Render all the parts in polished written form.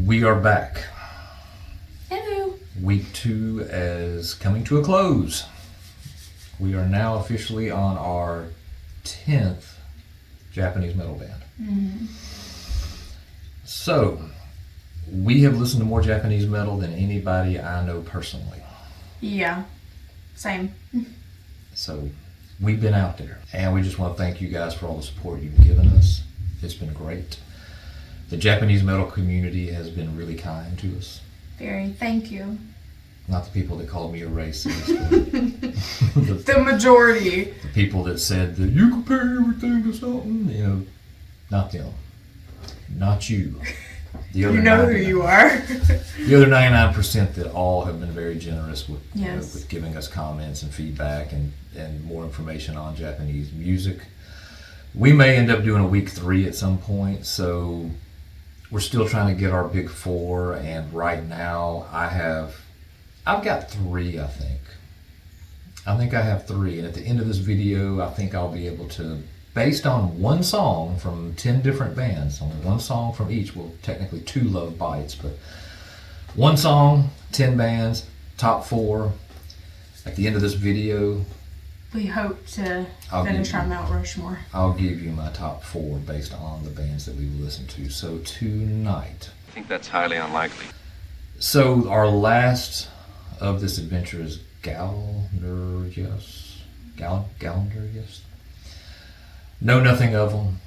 We are back. Hello. Week 2 is coming to a close. We are now officially on our 10th Japanese metal band. Mm-hmm. So, we have listened to more Japanese metal than anybody I know personally. Yeah, same. So, we've been out there, and we just want to thank you guys for all the support you've given us. It's been great. The Japanese metal community has been really kind to us. Very. Thank you. Not the people that called me a racist. The majority. The people that said that you compare everything to something, not them. Not you. The other You know who you are. The other 99% that all have been very generous with, Yes. with giving us comments and feedback and more information on Japanese music. We may end up doing a week 3 at some point, so we're still trying to get our big 4, and right now I've got 3, I think. I think I have 3, and at the end of this video, I think I'll be able to, based on one song from 10 different bands, only one song from each, well, technically 2 Love Bites, but one song, 10 bands, top 4. At the end of this video, We hope to finish our Mount Rushmore. I'll give you my top 4 based on the bands that we listened to. So tonight, I think that's highly unlikely. so our last of this adventure is Galneryus. Galneryus. Know nothing of them.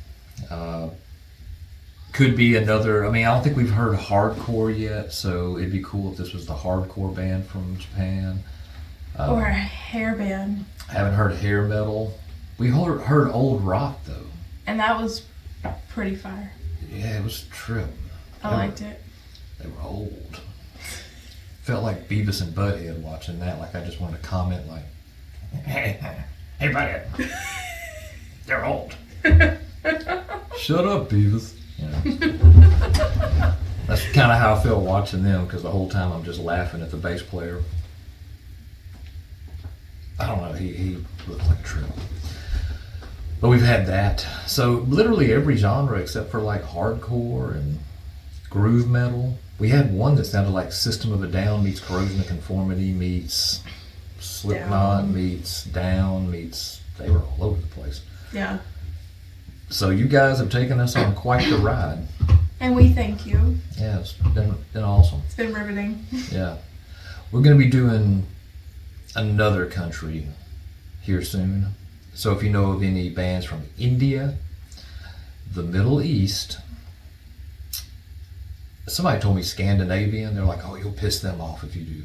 Could be another. I mean, I don't think we've heard hardcore yet, so it'd be cool if this was the hardcore band from Japan. Or a hair band. I haven't heard hair metal. We heard old rock though. And that was pretty fire. Yeah, it was a trip. I liked it. They were old. Felt like Beavis and Butthead watching that. Like I just wanted to comment like, hey Butthead, they're old. Shut up, Beavis. That's kind of how I felt watching them, because the whole time I'm just laughing at the bass player. I don't know, he looked like a trip. But we've had that. So literally every genre except for like hardcore and groove metal. We had one that sounded like System of a Down meets Corrosion of Conformity meets Slipknot meets Down meets, they were all over the place. Yeah. So you guys have taken us on quite the ride. And we thank you. Yeah, it's been awesome. It's been riveting. Yeah. We're going to be doing another country here soon. So if you know of any bands from India, the Middle East, somebody told me Scandinavian. They're like, oh, you'll piss them off if you do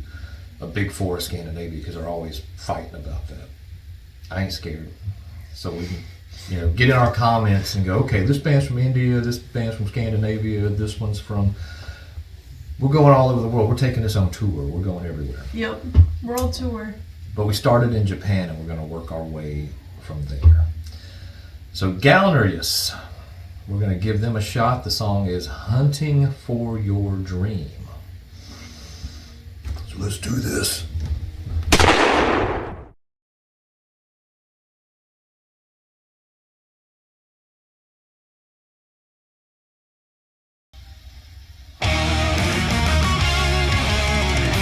a big 4 of Scandinavia, because they're always fighting about that. I ain't scared. So we can, get in our comments and go, okay, this band's from India, this band's from Scandinavia, this one's from... We're going all over the world. We're taking this on tour. We're going everywhere. Yep. World tour. But we started in Japan, and we're going to work our way from there. So Galneryus, we're going to give them a shot. The song is Hunting for Your Dream. So let's do this.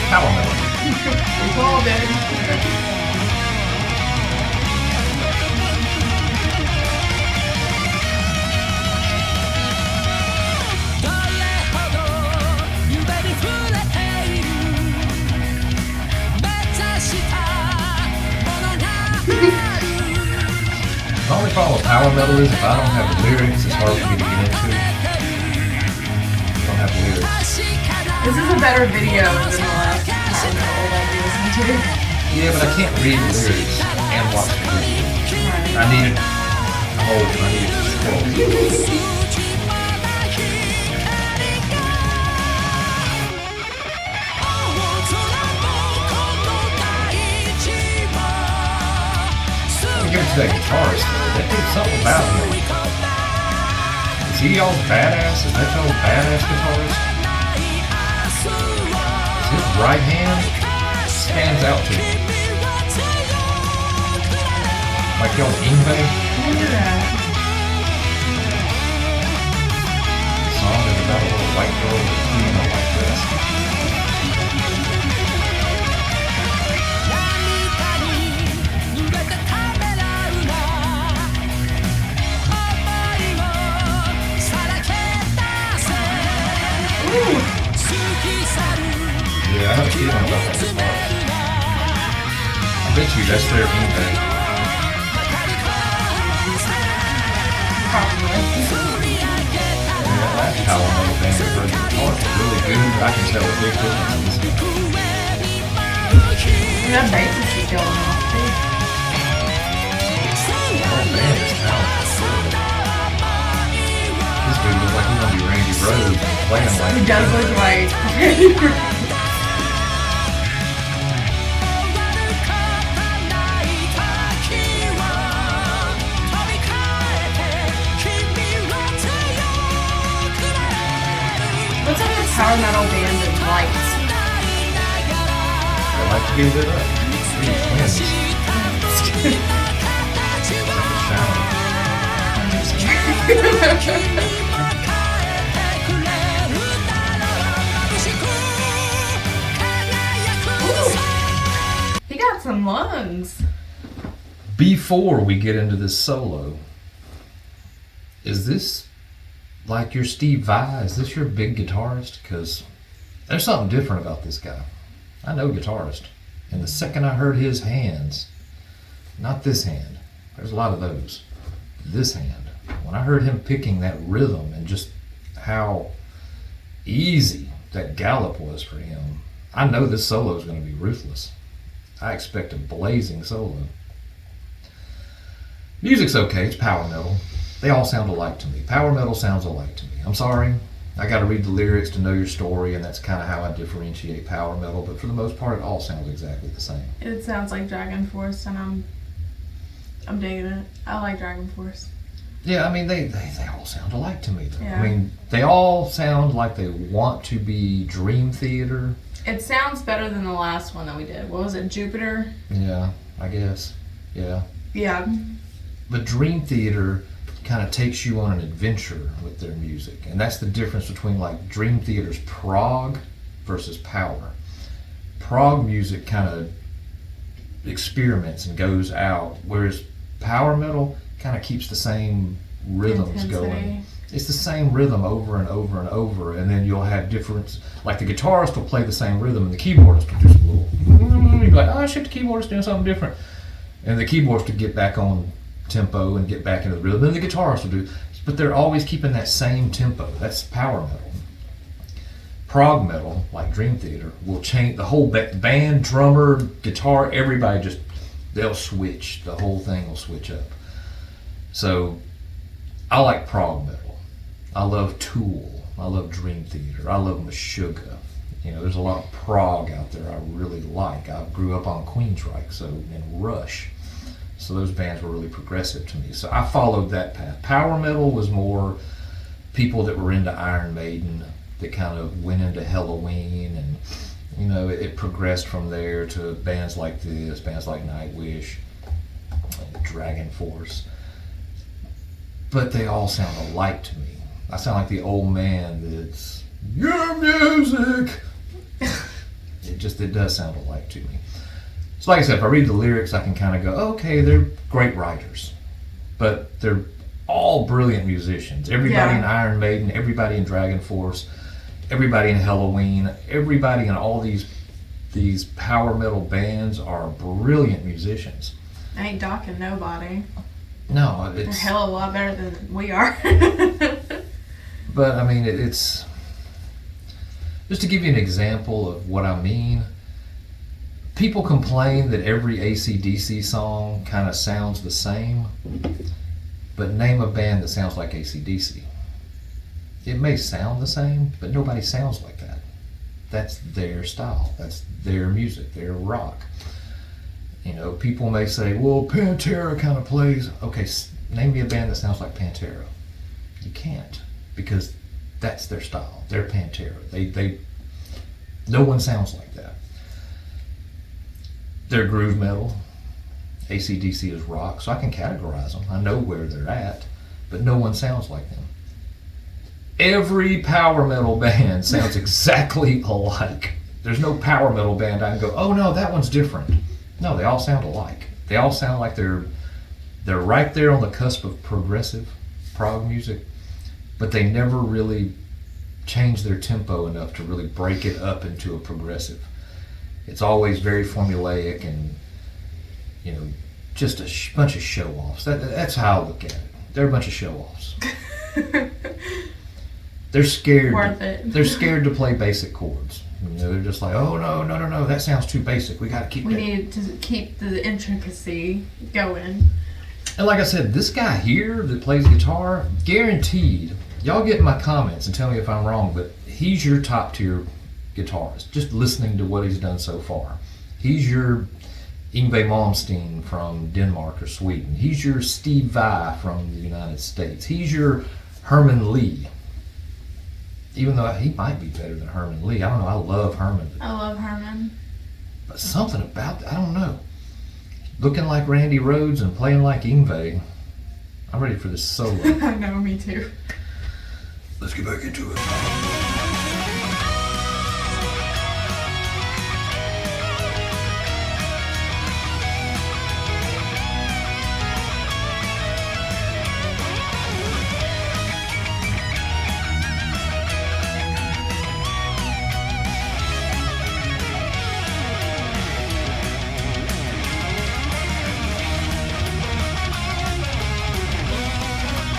Power metal. We've all been. The only problem with power metal is if I don't have lyrics, it's hard for me to get into. I don't have lyrics. This is a better video than the last episode that we listened to. Yeah, but I can't read the lyrics and watch the video. I needed to scroll. Give it to that guitarist though. That did something about him. Is he y'all's badass? Is that y'all's badass guitarist? His right hand stands out to me. Like y'all's Ingve. Look at that. The song is about a little white girl with a queen feeling about that guitar. I bet you that's their impact. Probably. And that last power metal band we heard the guitar was really good, but I can tell a big difference. That bass is keep going off too. The whole band is talented. This dude looks like he's gonna be Randy Rhoads and playing like He does look like what's up with power metal bands and lights? they like to be lit up. These twins. Like a shower. He got some lungs. Before we get into this solo, is this like your Steve Vai? Is this your big guitarist? Because there's something different about this guy. I know guitarist. And the second I heard his hands, not this hand, there's a lot of those, this hand, when I heard him picking that rhythm and just how easy that gallop was for him, I know this solo is going to be ruthless. I expect a blazing solo. Music's okay, it's power metal. They all sound alike to me. Power metal sounds alike to me. I'm sorry, I got to read the lyrics to know your story, and that's kind of how I differentiate power metal, but for the most part, it all sounds exactly the same. It sounds like Dragon Force, and I'm digging it. I like Dragon Force. Yeah, I mean, they all sound alike to me, though. Yeah. I mean, they all sound like they want to be Dream Theater. It sounds better than the last one that we did. What was it, Jupiter? Yeah, I guess. Yeah. Yeah. But Dream Theater kind of takes you on an adventure with their music. And that's the difference between like Dream Theater's prog versus power. Prog music kind of experiments and goes out, whereas power metal kind of keeps the same rhythms Intensity. going. It's the same rhythm over and over and over, and then you'll have different, like the guitarist will play the same rhythm and the keyboardist will do some little, you'll be like, oh shit, the keyboardist doing something different. And the keyboardist will get back on tempo and get back into the rhythm, and the guitarist will do, but they're always keeping that same tempo. That's power metal. Prog metal, like Dream Theater, will change the whole band, drummer, guitar, everybody just, they'll switch. The whole thing will switch up. So I like prog metal. I love Tool. I love Dream Theater. I love Meshuggah. You know, there's a lot of prog out there I really like. I grew up on Queensryche, so, and Rush. So those bands were really progressive to me. So I followed that path. Power metal was more people that were into Iron Maiden, that kind of went into Halloween, and you know, it progressed from there to bands like this, bands like Nightwish, Dragon Force. But they all sound alike to me. I sound like the old man that's, your music! It does sound alike to me. So like I said, if I read the lyrics, I can kind of go, okay, they're great writers. But they're all brilliant musicians. Everybody in Iron Maiden, everybody in Dragon Force, everybody in Halloween, everybody in all these power metal bands are brilliant musicians. I ain't docking nobody. No, They're it's... hell of a lot better than we are. But, I mean, it's... Just to give you an example of what I mean, people complain that every AC/DC song kind of sounds the same, but name a band that sounds like AC/DC. It may sound the same, but nobody sounds like that. That's their style. That's their music, their rock. You know, people may say, well, Pantera kind of plays. Okay, name me a band that sounds like Pantera. You can't, because that's their style. They're Pantera. They no one sounds like that. They're groove metal. AC/DC is rock, so I can categorize them. I know where they're at, but no one sounds like them. Every power metal band sounds exactly alike. There's no power metal band I can go, oh no, that one's different. No, they all sound alike. They all sound like they're right there on the cusp of progressive prog music, but they never really change their tempo enough to really break it up into a progressive. It's always very formulaic and, just a bunch of show-offs. That's how I look at it. They're a bunch of show-offs. They're scared. Worth it. They're scared to play basic chords. They're just like, oh no, that sounds too basic. We got to keep. We need to keep the intricacy going. And like I said, this guy here that plays guitar, guaranteed. Y'all get in my comments and tell me if I'm wrong, but he's your top tier guitarist. Just listening to what he's done so far, he's your Yngwie Malmsteen from Denmark or Sweden. He's your Steve Vai from the United States. He's your Herman Lee. Even though he might be better than Herman Lee. I don't know. I love Herman. I love Herman. But something about that, I don't know. Looking like Randy Rhoads and playing like Yngwie. I'm ready for this solo. I know, me too. Let's get back into it.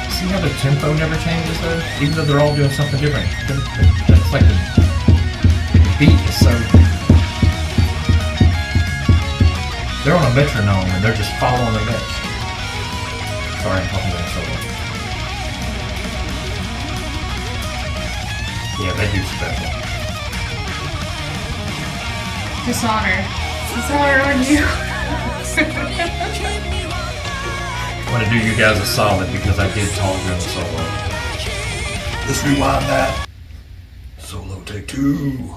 See how the tempo never changes though? Even though they're all doing something different. That's like the beat is so... They're on a metronome and they're just following the mix. Sorry, I'm talking about solo. Yeah, they do special. Dishonor on you. I'm going to do you guys a solid because I did talk during the solo. Let's rewind that. Solo take 2.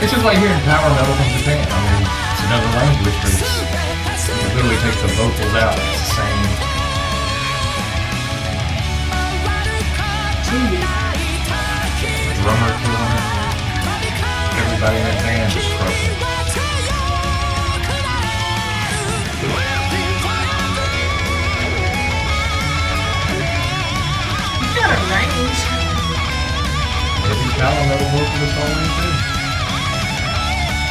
It's just like hearing power metal from Japan. I mean, it's another language, but it literally takes the vocals out. It's the same. Drummer killing it. Everybody in that band just crushing it. You got a range. Every power metal vocalist all in too.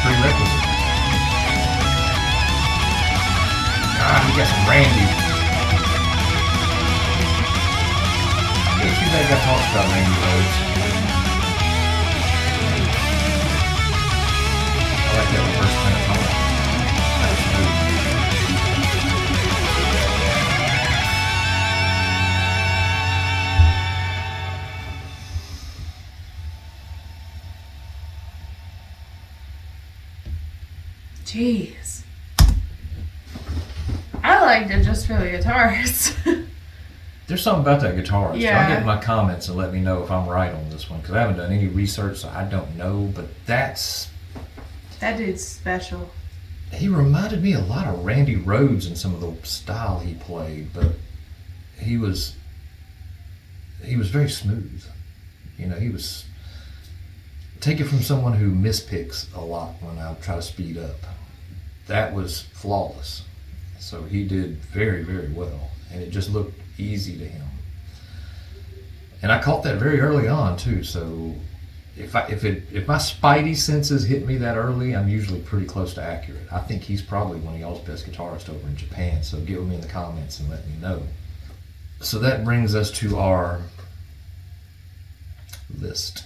Prerequisite. You got some Randy. I can't see that guy talks about Randy Rhoads. I like that reverse pentatonic. That's smooth. Jeez. I liked it just for the guitars. There's something about that guitarist. Yeah. I'll get in my comments and let me know if I'm right on this one because I haven't done any research, so I don't know. But that dude's special. He reminded me a lot of Randy Rhoads in some of the style he played, but he was very smooth. He was. Take it from someone who mispicks a lot when I try to speed up. That was flawless. So he did very, very well, and it just looked easy to him. And I caught that very early on too. So if my spidey senses hit me that early, I'm usually pretty close to accurate. I think he's probably one of y'all's best guitarists over in Japan. So get with me in the comments and let me know. So that brings us to our list.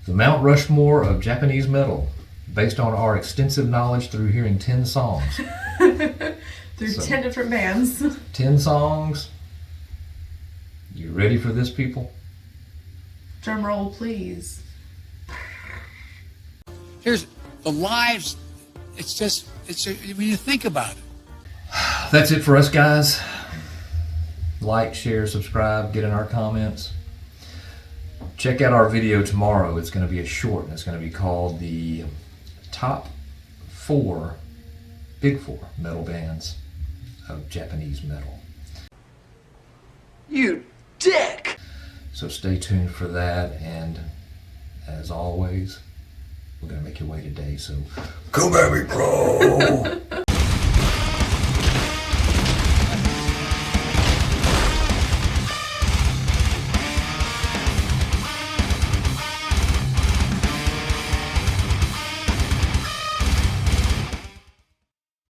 The Mount Rushmore of Japanese metal, based on our extensive knowledge through hearing 10 songs. Through 10 different bands. 10 songs, You ready for this, people? Drum roll, please. Here's the lives. When you think about it. That's it for us, guys. Like, share, subscribe, get in our comments. Check out our video tomorrow. It's going to be a short, and it's going to be called the top big four metal bands of Japanese metal. You dick! So stay tuned for that, and as always, we're going to make your way today, so come at me, bro!